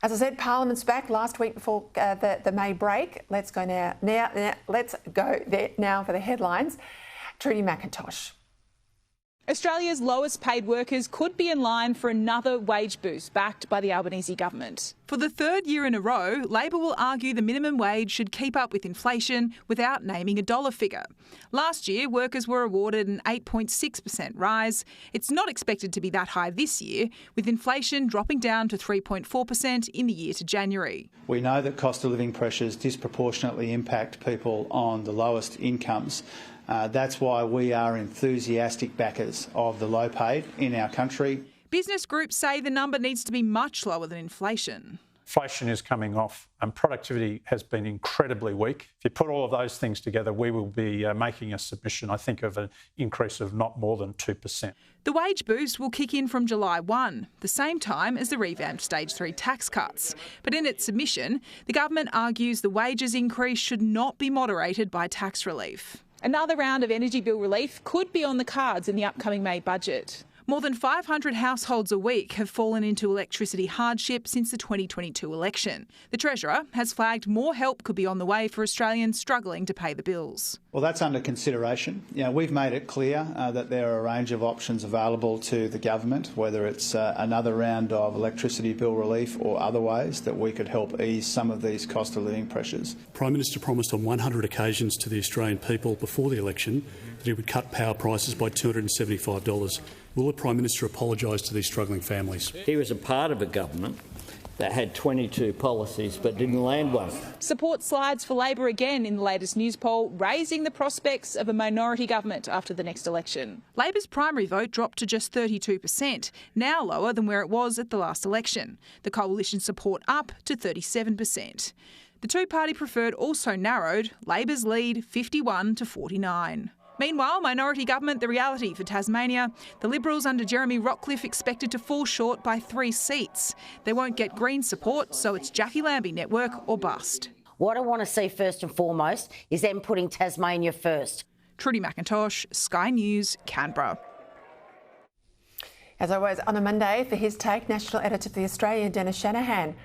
As I said, Parliament's back last week before the May break. Let's go let's go there now for the headlines. Trudy McIntosh. Australia's lowest paid workers could be in line for another wage boost backed by the Albanese government. For the third year in a row, Labor will argue the minimum wage should keep up with inflation without naming a dollar figure. Last year, workers were awarded an 8.6% rise. It's not expected to be that high this year, with inflation dropping down to 3.4% in the year to January. We know that cost of living pressures disproportionately impact people on the lowest incomes. That's why we are enthusiastic backers of the low paid in our country. Business groups say the number needs to be much lower than inflation. Inflation is coming off and productivity has been incredibly weak. If you put all of those things together, we will be making a submission, I think, of an increase of not more than 2%. The wage boost will kick in from July 1, the same time as the revamped Stage 3 tax cuts. But in its submission, the government argues the wages increase should not be moderated by tax relief. Another round of energy bill relief could be on the cards in the upcoming May budget. More than 500 households a week have fallen into electricity hardship since the 2022 election. The Treasurer has flagged more help could be on the way for Australians struggling to pay the bills. Well, that's under consideration. We've made it clear that there are a range of options available to the government, whether it's another round of electricity bill relief or other ways that we could help ease some of these cost of living pressures. Prime Minister promised on 100 occasions to the Australian people before the election that he would cut power prices by $275. Will the Prime Minister apologise to these struggling families? He was a part of a government that had 22 policies but didn't land one. Support slides for Labor again in the latest news poll, raising the prospects of a minority government after the next election. Labor's primary vote dropped to just 32%, now lower than where it was at the last election. The coalition support up to 37%. The two-party preferred also narrowed, Labor's lead 51 to 49. Meanwhile, minority government the reality for Tasmania. The Liberals under Jeremy Rockcliffe expected to fall short by 3 seats. They won't get Green support, so it's Jackie Lambie network or bust. What I want to see first and foremost is them putting Tasmania first. Trudy McIntosh, Sky News, Canberra. As always, on a Monday, for his take, National Editor for The Australian, Dennis Shanahan.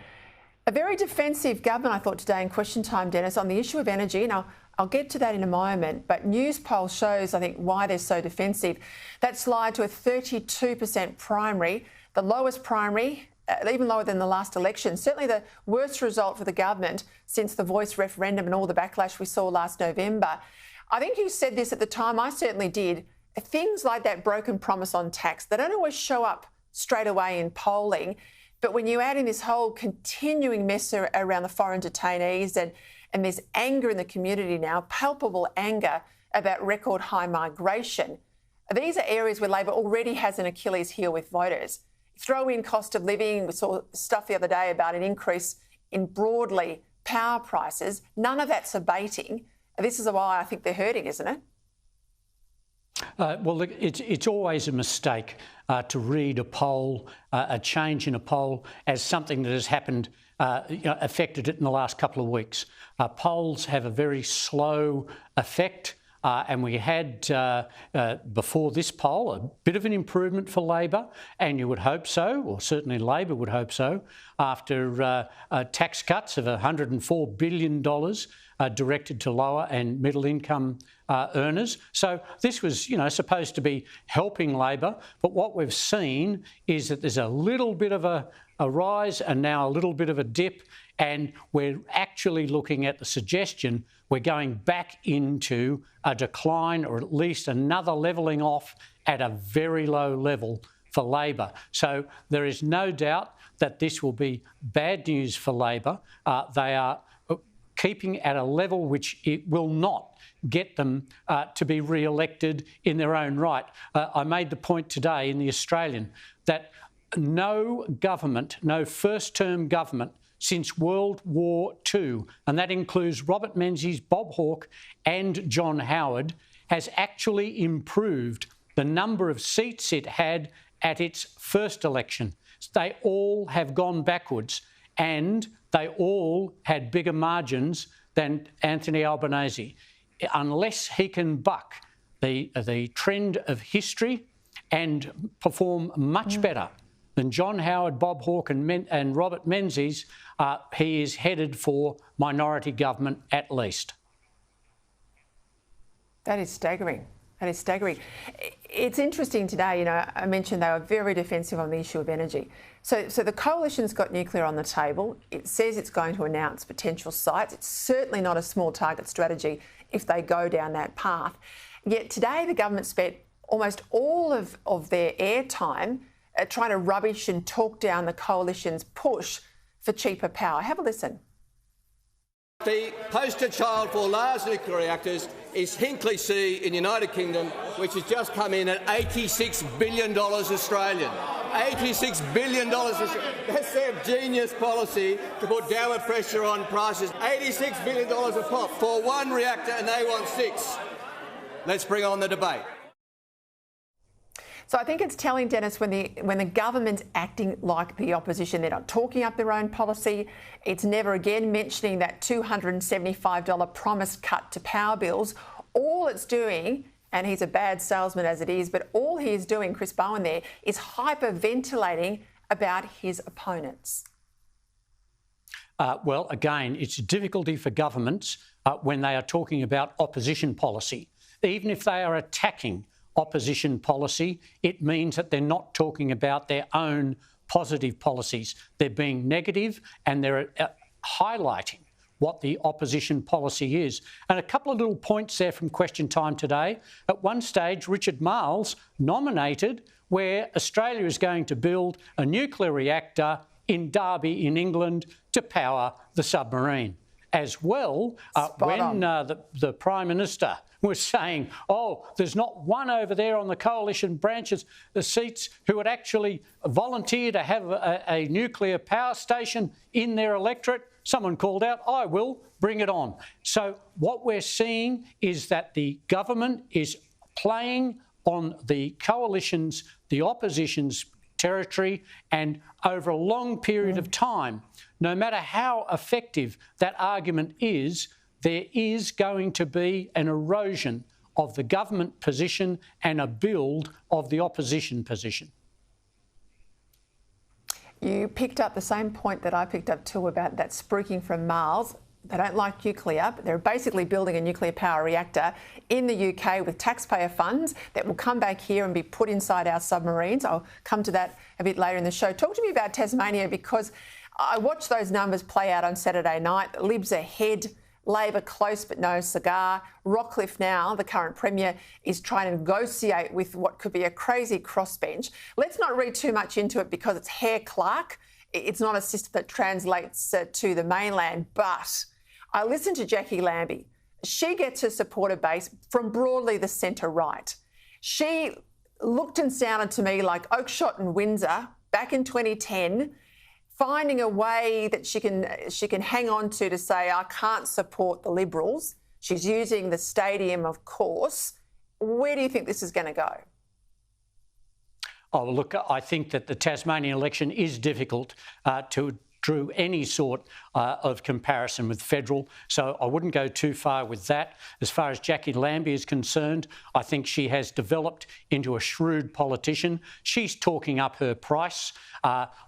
A very defensive government, I thought, today in Question Time, Dennis, on the issue of energy. Now, I'll get to that in a moment, but news poll shows, I think, why they're so defensive. That slide to a 32% primary, the lowest primary, even lower than the last election, certainly the worst result for the government since the Voice referendum and all the backlash we saw last November. I think you said this at the time, I certainly did. Things like that broken promise on tax, they don't always show up straight away in polling, but when you add in this whole continuing mess around the foreign detainees and there's anger in the community now, palpable anger about record high migration. These are areas where Labor already has an Achilles heel with voters. Throw in cost of living. We saw stuff the other day about an increase in broadly power prices. None of that's abating. This is why I think they're hurting, isn't it? Well, it's always a mistake to read a poll, a change in a poll, as something that has happened, affected it in the last couple of weeks. Polls have a very slow effect, and we had, before this poll, a bit of an improvement for Labor, and you would hope so, or certainly Labor would hope so, after tax cuts of $104 billion directed to lower and middle income earners. So this was, supposed to be helping Labor, but what we've seen is that there's a little bit of a rise and now a little bit of a dip, and we're actually looking at the suggestion we're going back into a decline, or at least another levelling off at a very low level for Labor. So there is no doubt that this will be bad news for Labor. They are keeping at a level which it will not get them to be re-elected in their own right. I made the point today in The Australian that no government, no first-term government since World War II, and that includes Robert Menzies, Bob Hawke and John Howard, has actually improved the number of seats it had at its first election. They all have gone backwards, and they all had bigger margins than Anthony Albanese. Unless he can buck the trend of history and perform much better than John Howard, Bob Hawke and Robert Menzies, he is headed for minority government at least. That is staggering. That is staggering. It's interesting today, you know, I mentioned they were very defensive on the issue of energy. So the coalition's got nuclear on the table. It says it's going to announce potential sites. It's certainly not a small target strategy if they go down that path. Yet today the government spent almost all of their airtime trying to rubbish and talk down the coalition's push for cheaper power. Have a listen. The poster child for large nuclear reactors is Hinkley C in the United Kingdom, which has just come in at $86 billion Australian. $86 billion. That's their genius policy to put downward pressure on prices. $86 billion a pop for one reactor, and they want 6. Let's bring on the debate. So I think it's telling, Dennis, when the government's acting like the opposition, they're not talking up their own policy. It's never again mentioning that $275 promised cut to power bills. All it's doing, and he's a bad salesman as it is, but all he is doing, Chris Bowen there, is hyperventilating about his opponents. Well, again, it's a difficulty for governments when they are talking about opposition policy. Even if they are attacking opposition policy, it means that they're not talking about their own positive policies. They're being negative and they're highlighting what the opposition policy is. And a couple of little points there from Question Time today. At one stage, Richard Marles nominated where Australia is going to build a nuclear reactor in Derby in England to power the submarine. As well, when the Prime Minister was saying, oh, there's not one over there on the coalition branches, the seats, who would actually volunteer to have a nuclear power station in their electorate, someone called out, I will, bring it on. So what we're seeing is that the government is playing on the coalition's, the opposition's territory, and over a long period of time, no matter how effective that argument is, there is going to be an erosion of the government position and a build of the opposition position. You picked up the same point that I picked up too about that spruiking from Marles. They don't like nuclear, but they're basically building a nuclear power reactor in the UK with taxpayer funds that will come back here and be put inside our submarines. I'll come to that a bit later in the show. Talk to me about Tasmania, because I watched those numbers play out on Saturday night. Libs ahead, Labor close but no cigar. Rockcliffe now, the current Premier, is trying to negotiate with what could be a crazy crossbench. Let's not read too much into it because it's Hare Clark. It's not a system that translates to the mainland, but I listened to Jackie Lambie. She gets her supporter base from broadly the centre-right. She looked and sounded to me like Oakeshott and Windsor back in 2010, finding a way that she can hang on to say, I can't support the Liberals. She's using the stadium, of course. Where do you think this is going to go? Oh, look, I think that the Tasmanian election is difficult to drew any sort of comparison with federal, so I wouldn't go too far with that. As far as Jackie Lambie is concerned, I think she has developed into a shrewd politician. She's talking up her price,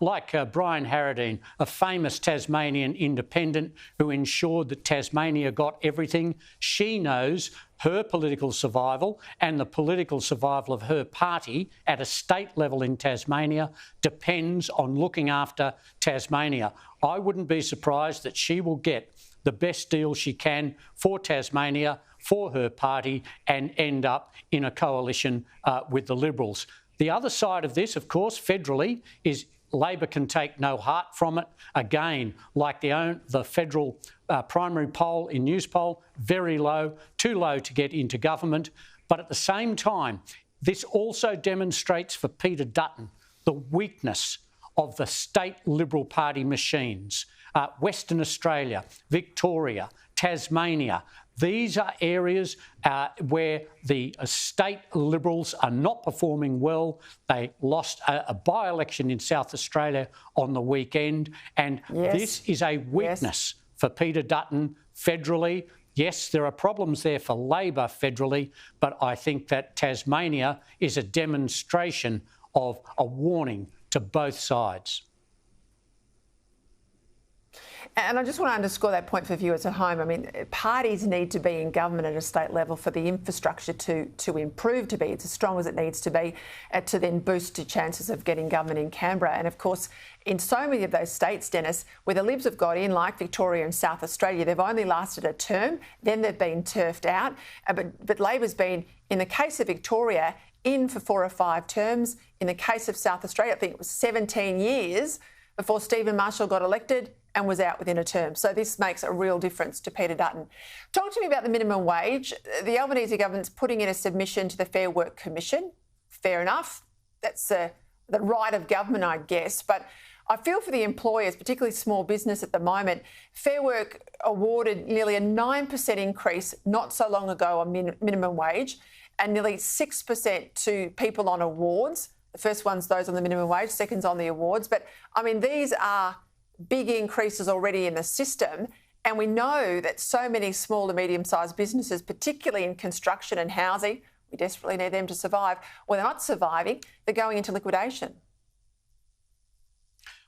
like Brian Harradine, a famous Tasmanian independent who ensured that Tasmania got everything. She knows her political survival and the political survival of her party at a state level in Tasmania depends on looking after Tasmania. I wouldn't be surprised that she will get the best deal she can for Tasmania, for her party, and end up in a coalition with the Liberals. The other side of this, of course, federally, is Labor can take no heart from it. Again, like the federal primary poll in Newspoll, very low, too low to get into government. But at the same time, this also demonstrates for Peter Dutton the weakness of the state Liberal Party machines. Western Australia, Victoria, Tasmania, these are areas where the state Liberals are not performing well. They lost a by-election in South Australia on the weekend, and this is a weakness for Peter Dutton federally. Yes, there are problems there for Labor federally, but I think that Tasmania is a demonstration of a warning to both sides. And I just want to underscore that point for viewers at home. I mean, parties need to be in government at a state level for the infrastructure to improve, to be as strong as it needs to be, to then boost your chances of getting government in Canberra. And of course, in so many of those states, Dennis, where the Libs have got in, like Victoria and South Australia, they've only lasted a term, then they've been turfed out. But Labor's been, in the case of Victoria, in for 4 or 5 terms. In the case of South Australia, I think it was 17 years before Stephen Marshall got elected and was out within a term. So this makes a real difference to Peter Dutton. Talk to me about the minimum wage. The Albanese government's putting in a submission to the Fair Work Commission. Fair enough. That's the right of government, I guess. But I feel for the employers, particularly small business at the moment. Fair Work awarded nearly a 9% increase not so long ago on minimum wage, and nearly 6% to people on awards. The first one's those on the minimum wage, second's on the awards. But, I mean, these are big increases already in the system, and we know that so many small to medium-sized businesses, particularly in construction and housing, we desperately need them to survive. Well, they're not surviving, they're going into liquidation.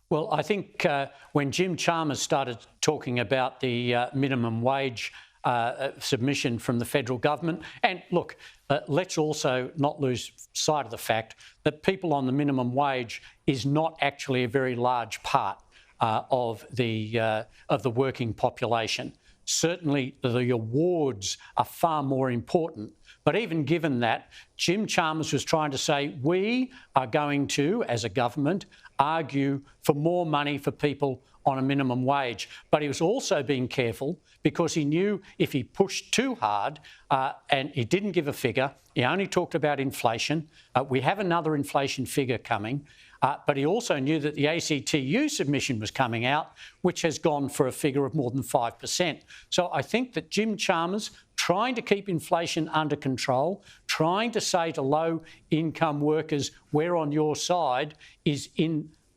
Well, I think when Jim Chalmers started talking about the minimum wage submission from the federal government, and look, let's also not lose sight of the fact that people on the minimum wage is not actually a very large part of the working population. Certainly the awards are far more important. But even given that, Jim Chalmers was trying to say we are going to, as a government, argue for more money for people on a minimum wage. But he was also being careful because he knew if he pushed too hard, and he didn't give a figure, he only talked about inflation. We have another inflation figure coming. But he also knew that the ACTU submission was coming out, which has gone for a figure of more than 5%. So I think that Jim Chalmers, trying to keep inflation under control, trying to say to low-income workers, we're on your side, is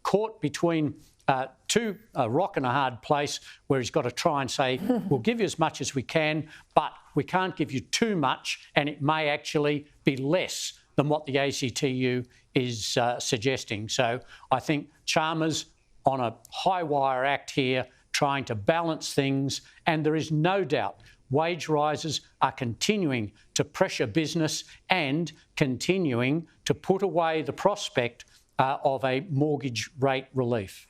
caught between a rock and a hard place where he's got to try and say, we'll give you as much as we can, but we can't give you too much, and it may actually be less than what the ACTU is suggesting. So I think Chalmers on a high wire act here, trying to balance things, and there is no doubt wage rises are continuing to pressure business and continuing to put away the prospect of a mortgage rate relief.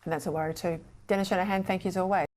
And that's a worry too. Dennis Shanahan, thank you as always.